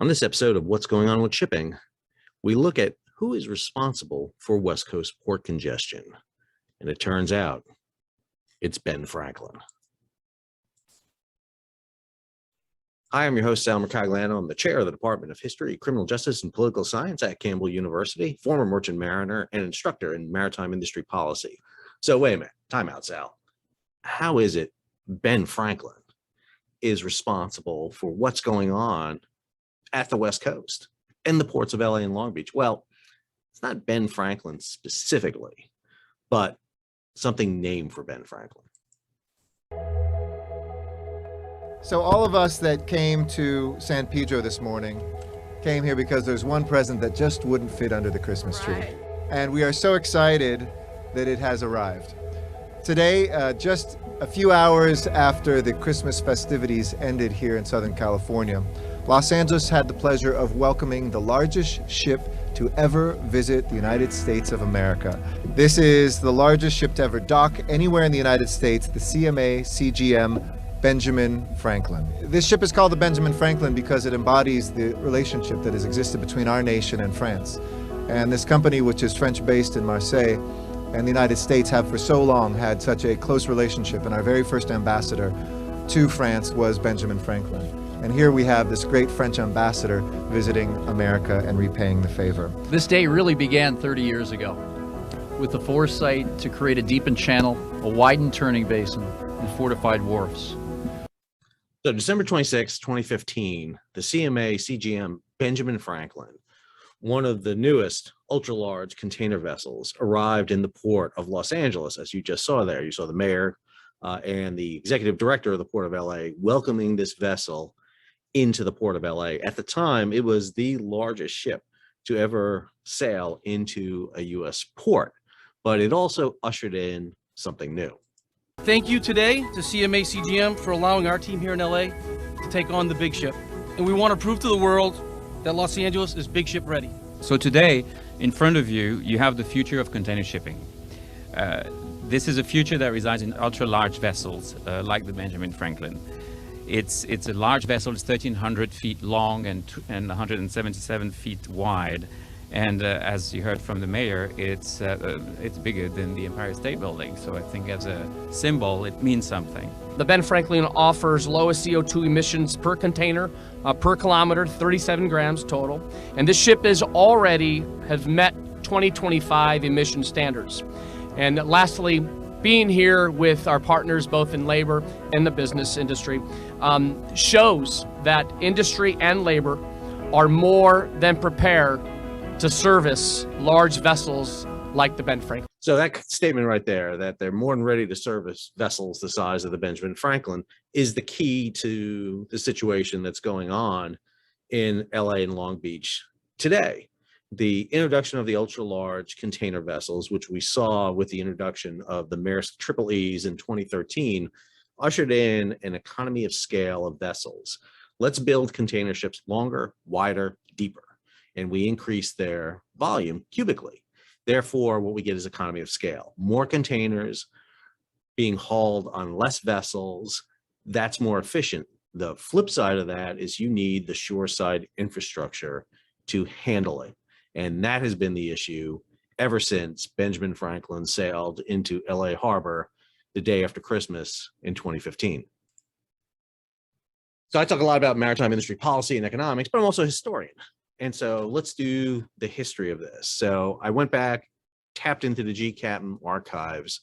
On this episode of What's Going On with Shipping, we look at who is responsible for West Coast port congestion. And it turns out it's Ben Franklin. Hi, I'm your host, Sal Mercagliano. I'm the chair of the Department of History, Criminal Justice, and Political Science at Campbell University, former merchant mariner and instructor in maritime industry policy. So wait a minute, time out, Sal. How is it Ben Franklin is responsible for what's going on at the West Coast and the ports of LA and Long Beach? Well, it's not Ben Franklin specifically, but something named for Ben Franklin. So all of us that came to San Pedro this morning came here because there's one present that just wouldn't fit under the Christmas tree. Right. And we are so excited that it has arrived. Today, just a few hours after the Christmas festivities ended here in Southern California, Los Angeles had the pleasure of welcoming the largest ship to ever visit the United States of America. This is the largest ship to ever dock anywhere in the United States, the CMA CGM Benjamin Franklin. This ship is called the Benjamin Franklin because it embodies the relationship that has existed between our nation and France. And this company, which is French-based in Marseille, and the United States have for so long had such a close relationship, and our very first ambassador to France was Benjamin Franklin. And here we have this great French ambassador visiting America and repaying the favor. This day really began 30 years ago with the foresight to create a deepened channel, a widened turning basin, and fortified wharfs. So December 26, 2015, the CMA CGM Benjamin Franklin, one of the newest ultra-large container vessels, arrived in the port of Los Angeles, as you just saw there. You saw the mayor and the executive director of the Port of LA welcoming this vessel into the Port of LA. At the time, it was the largest ship to ever sail into a U.S. port, but it also ushered in something new. Thank you today to CMA CGM for allowing our team here in LA to take on the big ship. And we want to prove to the world that Los Angeles is big ship ready. So today, in front of you, you have the future of container shipping. This is a future that resides in ultra-large vessels like the Benjamin Franklin. It's a large vessel. It's 1,300 feet long and 177 feet wide. And as you heard from the mayor, it's bigger than the Empire State Building. So I think as a symbol, it means something. The Ben Franklin offers lowest CO2 emissions per container, per kilometer, 37 grams total. And this ship has met 2025 emission standards. And lastly, being here with our partners, both in labor and the business industry, shows that industry and labor are more than prepared to service large vessels like the Ben Franklin. So that statement right there, that they're more than ready to service vessels the size of the Benjamin Franklin, is the key to the situation that's going on in LA and Long Beach today. The introduction of the ultra-large container vessels, which we saw with the introduction of the Maersk Triple E's in 2013, ushered in an economy of scale of vessels. Let's build container ships longer, wider, deeper. And we increase their volume cubically. Therefore, what we get is economy of scale. More containers being hauled on less vessels, that's more efficient. The flip side of that is you need the shoreside infrastructure to handle it. And that has been the issue ever since Benjamin Franklin sailed into LA Harbor the day after Christmas in 2015. So I talk a lot about maritime industry policy and economics, but I'm also a historian. And so let's do the history of this. So I went back, tapped into the GCAPM archives,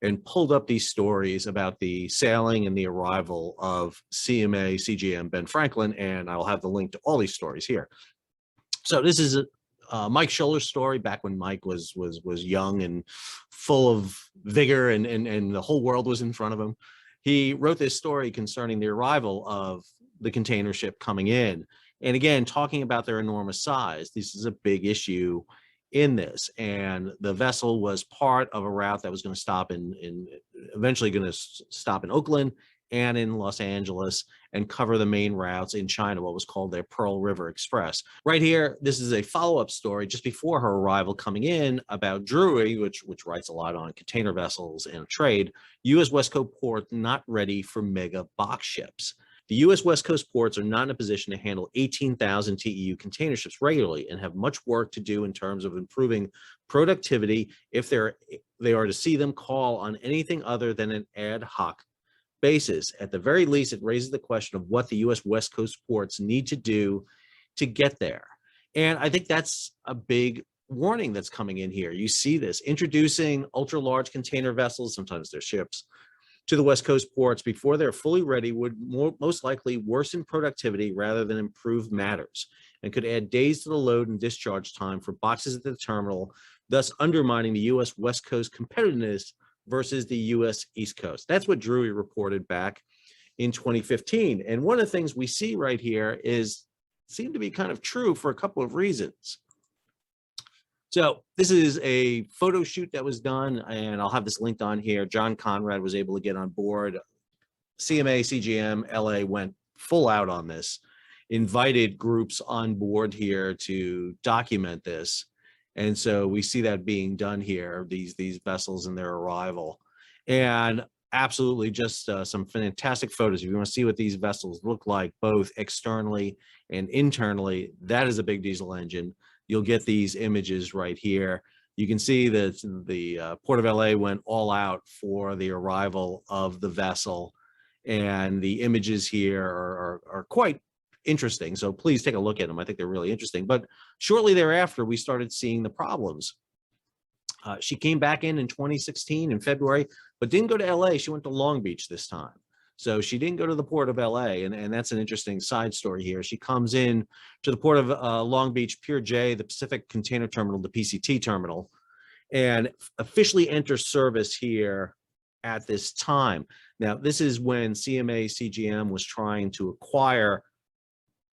and pulled up these stories about the sailing and the arrival of CMA CGM Ben Franklin, and I'll have the link to all these stories here. So this is Mike Schuller's story back when Mike was young and full of vigor, and the whole world was in front of him. He wrote this story concerning the arrival of the container ship coming in. And again, talking about their enormous size, this is a big issue in this. And the vessel was part of a route that was going to stop eventually going to stop in Oakland and in Los Angeles and cover the main routes in China, what was called their Pearl River Express. Right here, this is a follow-up story just before her arrival coming in about Drewry, which writes a lot on container vessels and trade. U.S. West Coast port not ready for mega box ships. The U.S. West Coast ports are not in a position to handle 18,000 TEU container ships regularly and have much work to do in terms of improving productivity if they are to see them call on anything other than an ad hoc basis. At the very least, it raises the question of what the U.S. West Coast ports need to do to get there. And I think that's a big warning that's coming in here. You see this, introducing ultra large container vessels, sometimes they're ships, to the West Coast ports before they're fully ready would most likely worsen productivity rather than improve matters, and could add days to the load and discharge time for boxes at the terminal, thus undermining the U.S. West Coast competitiveness versus the U.S. East Coast. That's what Drewry reported back in 2015. And one of the things we see right here seem to be kind of true for a couple of reasons. So this is a photo shoot that was done, and I'll have this linked on here. John Conrad was able to get on board. CMA, CGM, LA went full out on this, invited groups on board here to document this. And so we see that being done here, these vessels and their arrival. And absolutely just some fantastic photos. If you want to see what these vessels look like, both externally and internally, that is a big diesel engine. You'll get these images right here. You can see that the Port of LA went all out for the arrival of the vessel, and the images here are quite interesting. So please take a look at them. I think they're really interesting. But shortly thereafter, we started seeing the problems. She came back in 2016 in February, but didn't go to LA. She went to Long Beach this time. So she didn't go to the Port of LA, and that's an interesting side story here. She comes in to the Port of Long Beach, Pier J, the Pacific Container Terminal, the PCT terminal, and officially enters service here at this time. Now, this is when CMA CGM was trying to acquire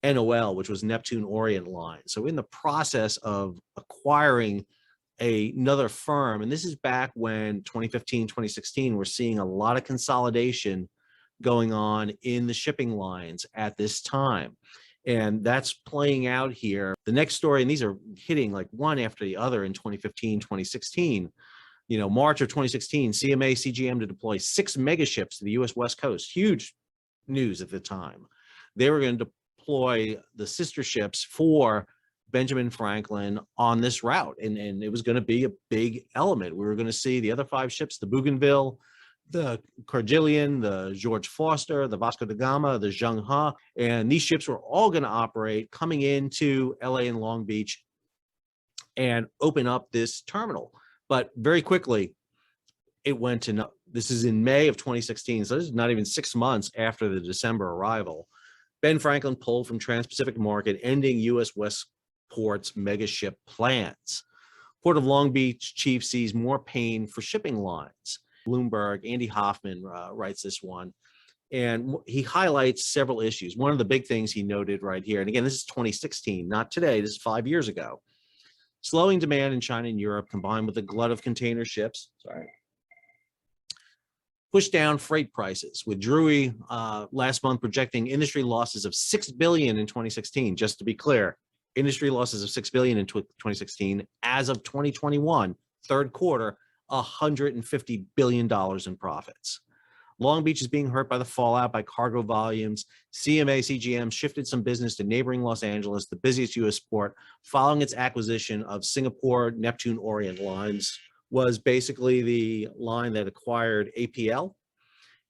NOL, which was Neptune Orient Line. So in the process of acquiring another firm, and this is back when 2015, 2016, we're seeing a lot of consolidation going on in the shipping lines at this time. And that's playing out here. The next story, and these are hitting like one after the other in 2015, 2016. You know, March of 2016, CMA CGM to deploy 6 megaships to the US West Coast. Huge news at the time. They were going to deploy the sister ships for Benjamin Franklin on this route. And it was going to be a big element. We were going to see the other 5 ships, the Bougainville, the Cordilleran, the George Foster, the Vasco da Gama, the Zheng He, and these ships were all going to operate coming into LA and Long Beach and open up this terminal. But very quickly, it went to, this is in May of 2016, so this is not even 6 months after the December arrival. Ben Franklin pulled from Trans-Pacific market, ending U.S. West Port's megaship plans. Port of Long Beach chief sees more pain for shipping lines. Bloomberg, Andy Hoffman writes this one, and he highlights several issues. One of the big things he noted right here, and again, this is 2016, not today, this is 5 years ago. Slowing demand in China and Europe combined with a glut of container ships, pushed down freight prices, with Drewry last month projecting industry losses of $6 billion in 2016. Just to be clear, industry losses of $6 billion in 2016. As of 2021, third quarter, $150 billion in profits. Long Beach is being hurt by the fallout by cargo volumes. CMA CGM shifted some business to neighboring Los Angeles, the busiest U.S. port, following its acquisition of Singapore Neptune Orient Lines, was basically the line that acquired APL,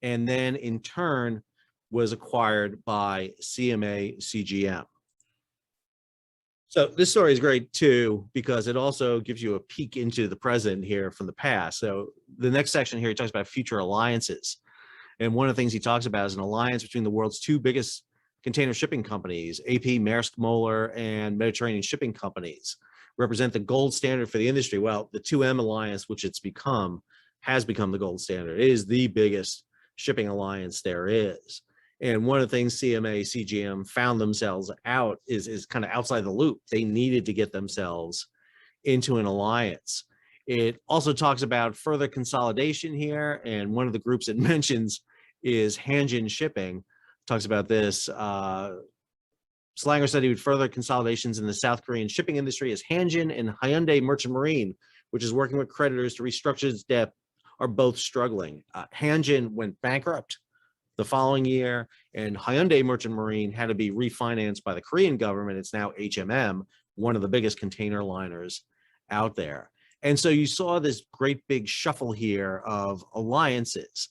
and then in turn was acquired by CMA CGM. So this story is great too, because it also gives you a peek into the present here from the past. So the next section here, he talks about future alliances. And one of the things he talks about is an alliance between the world's 2 biggest container shipping companies, AP, Maersk, Moller, and Mediterranean Shipping Companies, represent the gold standard for the industry. Well, the 2M alliance, which it's become, has become the gold standard. It is the biggest shipping alliance there is. And one of the things CMA CGM found themselves out is kind of outside the loop. They needed to get themselves into an alliance. It also talks about further consolidation here. And one of the groups it mentions is Hanjin Shipping. Talks about this. Slanger said he would further consolidations in the South Korean shipping industry as Hanjin and Hyundai Merchant Marine, which is working with creditors to restructure its debt, are both struggling. Hanjin went bankrupt the following year, and Hyundai Merchant Marine had to be refinanced by the Korean government. It's now HMM, one of the biggest container liners out there. And so you saw this great big shuffle here of alliances.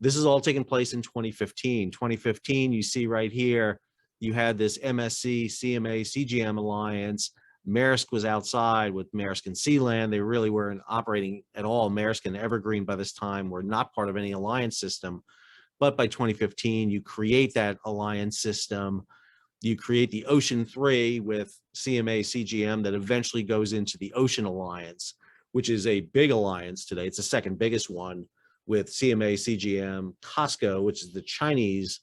This is all taking place in 2015. 2015, you see right here, you had this MSC, CMA, CGM alliance. Maersk was outside with Maersk and Sealand. They really weren't operating at all. Maersk and Evergreen by this time were not part of any alliance system. But by 2015, you create that alliance system. You create the Ocean 3 with CMA, CGM that eventually goes into the Ocean Alliance, which is a big alliance today. It's the second biggest one with CMA, CGM, COSCO, which is the Chinese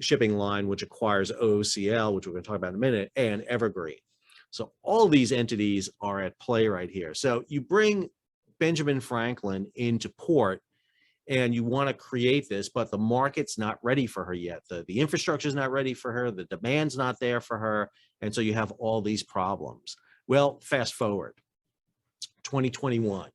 shipping line, which acquires OOCL, which we're going to talk about in a minute, and Evergreen. So all these entities are at play right here. So you bring Benjamin Franklin into port and you want to create this, but the market's not ready for her yet. The infrastructure is not ready for her. The demand's not there for her. And so you have all these problems. Well, fast forward, 2021.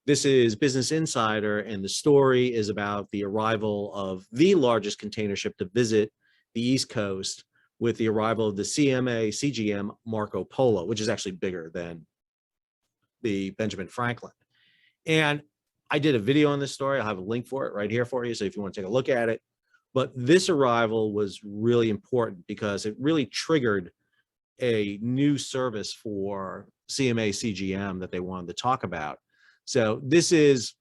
This is Business Insider, and the story is about the arrival of the largest container ship to visit the East Coast with the arrival of the CMA CGM Marco Polo, which is actually bigger than the Benjamin Franklin. And I did a video on this story. I'll have a link for it right here for you, so if you want to take a look at it. But this arrival was really important because it really triggered a new service for CMA CGM that they wanted to talk about. So this is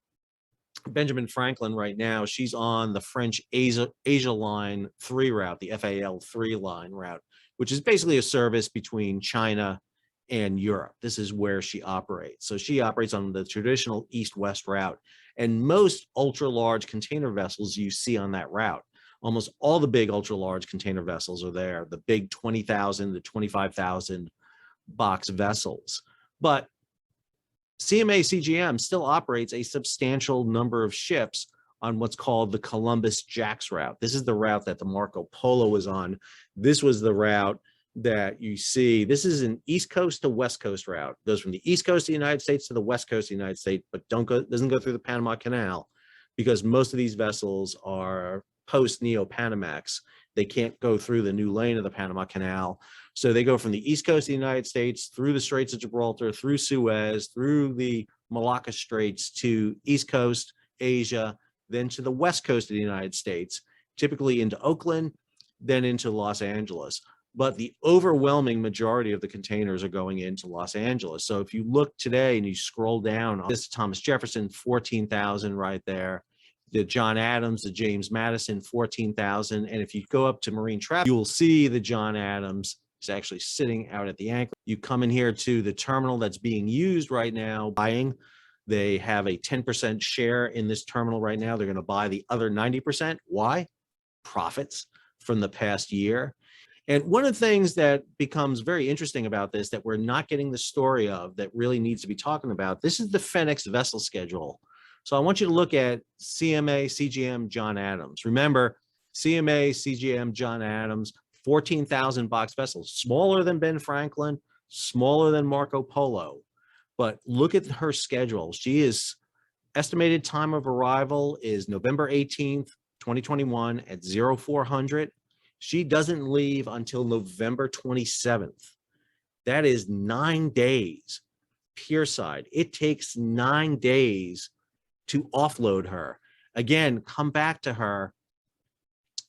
Benjamin Franklin right now. She's on the French Asia Line 3 route, the FAL 3 line route, which is basically a service between China and Europe. This is where she operates. So she operates on the traditional east-west route. And most ultra-large container vessels you see on that route, almost all the big ultra-large container vessels are there, the big 20,000 to 25,000 box vessels. But CMA CGM still operates a substantial number of ships on what's called the Columbus-Jax route. This is the route that the Marco Polo was on. This was the route that you see. This is an East Coast to West Coast route. It goes from the East Coast of the United States to the West Coast of the United States, but doesn't go through the Panama Canal because most of these vessels are post-Neo-Panamax. They can't go through the new lane of the Panama Canal. So they go from the East Coast of the United States through the Straits of Gibraltar, through Suez, through the Malacca Straits to East Coast, Asia, then to the West Coast of the United States, typically into Oakland, then into Los Angeles. But the overwhelming majority of the containers are going into Los Angeles. So if you look today and you scroll down, this is Thomas Jefferson, 14,000 right there. The John Adams, the James Madison, 14,000. And if you go up to marine traffic, you will see the John Adams is actually sitting out at the anchor. You come in here to the terminal that's being used right now, buying. They have a 10% share in this terminal right now. They're going to buy the other 90%. Why? Profits from the past year. And one of the things that becomes very interesting about this that we're not getting the story of that really needs to be talking about, this is the FedEx vessel schedule. So I want you to look at CMA, CGM, John Adams. Remember, CMA, CGM, John Adams, 14,000 box vessels, smaller than Ben Franklin, smaller than Marco Polo. But look at her schedule. She is estimated time of arrival is November 18th, 2021 at 0400. She doesn't leave until November 27th. That is 9 days pierside. It takes 9 days to offload her. Again, come back to her.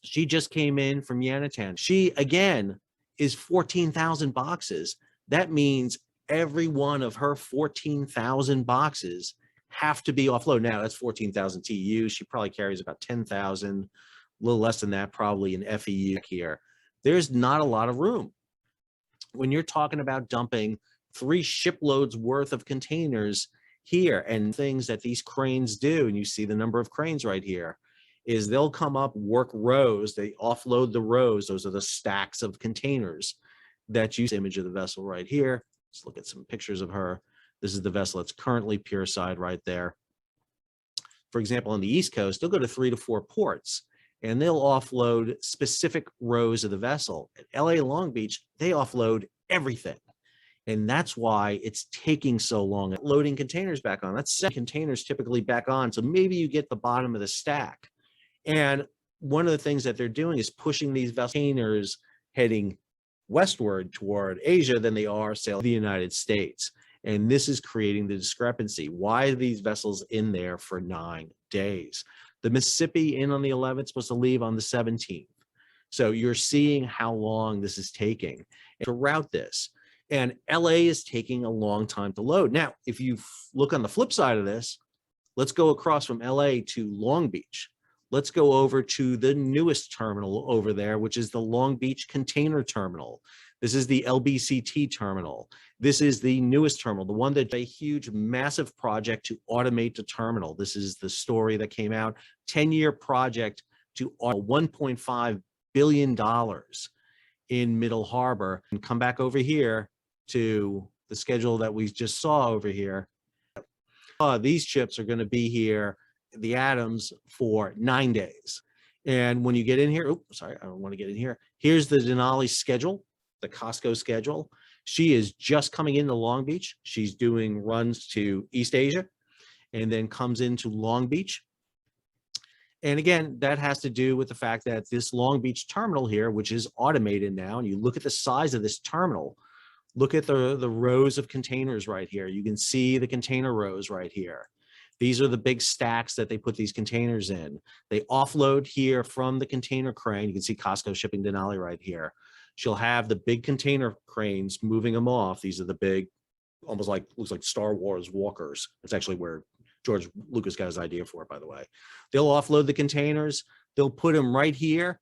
She just came in from Yanatan. She, again, is 14,000 boxes. That means every one of her 14,000 boxes have to be offloaded. Now, that's 14,000 TEU. She probably carries about 10,000, a little less than that, probably in FEU here. There's not a lot of room. When you're talking about dumping 3 shiploads worth of containers here, and things that these cranes do, and you see the number of cranes right here, is they'll come up, work rows, they offload the rows. Those are the stacks of containers that you see. Image of the vessel right here. Let's look at some pictures of her. This is the vessel that's currently pierside right there. For example, on the East Coast, they'll go to 3 to 4 ports, and they'll offload specific rows of the vessel. At LA Long Beach, they offload everything. And that's why it's taking so long. Loading containers back on, that's 7 containers typically back on. So maybe you get the bottom of the stack. And one of the things that they're doing is pushing these containers heading westward toward Asia than they are sailing to the United States. And this is creating the discrepancy. Why are these vessels in there for 9 days? The Mississippi in on the 11th, supposed to leave on the 17th. So you're seeing how long this is taking to route this. And LA is taking a long time to load. Now, if you look on the flip side of this, let's go across from LA to Long Beach. Let's go over to the newest terminal over there, which is the Long Beach Container Terminal. This is the LBCT terminal. This is the newest terminal, the one that's a huge, massive project to automate the terminal. This is the story that came out, 10-year project to $1.5 billion in Middle Harbor. And come back over here to the schedule that we just saw over here. These ships are going to be here, the Adams, for 9 days. And when you get in here, sorry, I don't want to get in here. Here's the Denali schedule, the Costco schedule. She is just coming into Long Beach. She's doing runs to East Asia and then comes into Long Beach. And again, that has to do with the fact that this Long Beach terminal here, which is automated now, and you look at the size of this terminal, look at the rows of containers right here. You can see the container rows right here. These are the big stacks that they put these containers in. They offload here from the container crane. You can see Costco shipping Denali right here. She'll have the big container cranes moving them off. These are the big, almost like, looks like Star Wars walkers. It's actually where George Lucas got his idea for it, by the way. They'll offload the containers. They'll put them right here.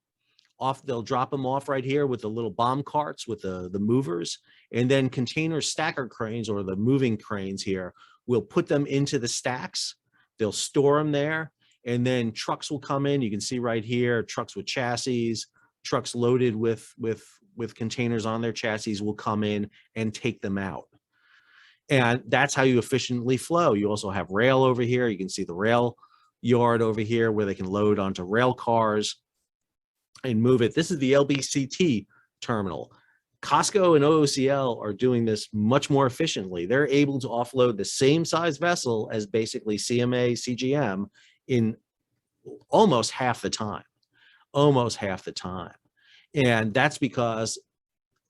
They'll drop them off right here with the little bomb carts with the movers. And then container stacker cranes, or the moving cranes here, will put them into the stacks. They'll store them there. And then trucks will come in. You can see right here, trucks with chassis, trucks loaded with containers on their chassis will come in and take them out. And that's how you efficiently flow. You also have rail over here. You can see the rail yard over here where they can load onto rail cars and move it. This is the LBCT terminal. Costco and OOCL are doing this much more efficiently. They're able to offload the same size vessel as basically CMA, CGM in almost half the time. Almost half the time. And that's because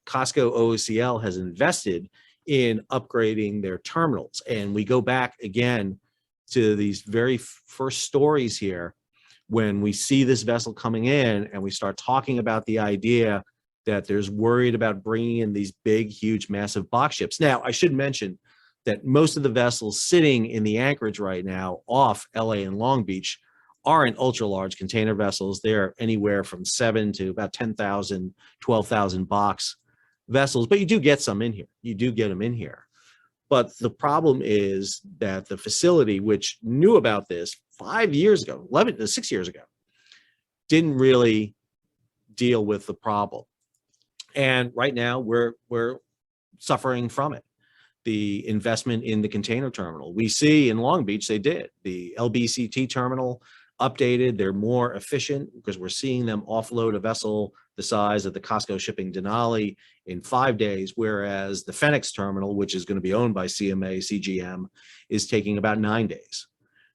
Costco OOCL has invested in upgrading their terminals. And we go back again to these very first stories here when we see this vessel coming in and we start talking about the idea that there's worried about bringing in these big, huge, massive box ships. Now, I should mention that most of the vessels sitting in the anchorage right now off LA and Long Beach aren't ultra large container vessels. They're anywhere from 7 to about 10,000, 12,000 box vessels, but you do get some in here. You do get them in here. But the problem is that the facility, which knew about this 5 years ago, 6 years ago, didn't really deal with the problem. And right now we're suffering from it. The investment in the container terminal. We see in Long Beach, they did. The LBCT terminal updated. They're more efficient because we're seeing them offload a vessel the size of the Costco shipping Denali in 5 days, whereas the Phoenix terminal, which is going to be owned by CMA, CGM, is taking about 9 days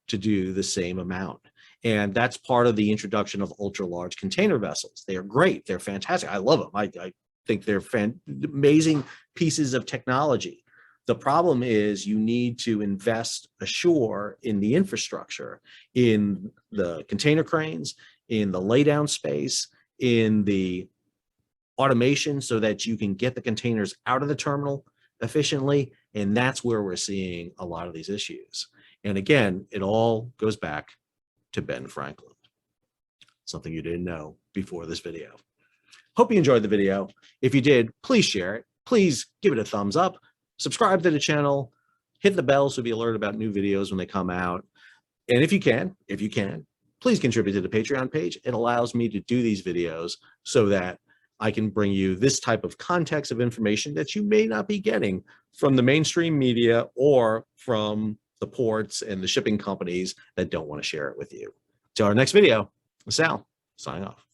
to do the same amount. And that's part of the introduction of ultra large container vessels. They are great. They're fantastic. I love them. I think they're amazing pieces of technology. The problem is you need to invest ashore in the infrastructure, in the container cranes, in the laydown space, in the automation so that you can get the containers out of the terminal efficiently. And that's where we're seeing a lot of these issues. And again, it all goes back to Ben Franklin, something you didn't know before this video. Hope you enjoyed the video. If you did, please share it. Please give it a thumbs up. Subscribe to the channel, hit the bell so be alerted about new videos when they come out. And if you can, please contribute to the Patreon page. It allows me to do these videos so that I can bring you this type of context of information that you may not be getting from the mainstream media or from the ports and the shipping companies that don't want to share it with you. Till our next video, Sal, signing off.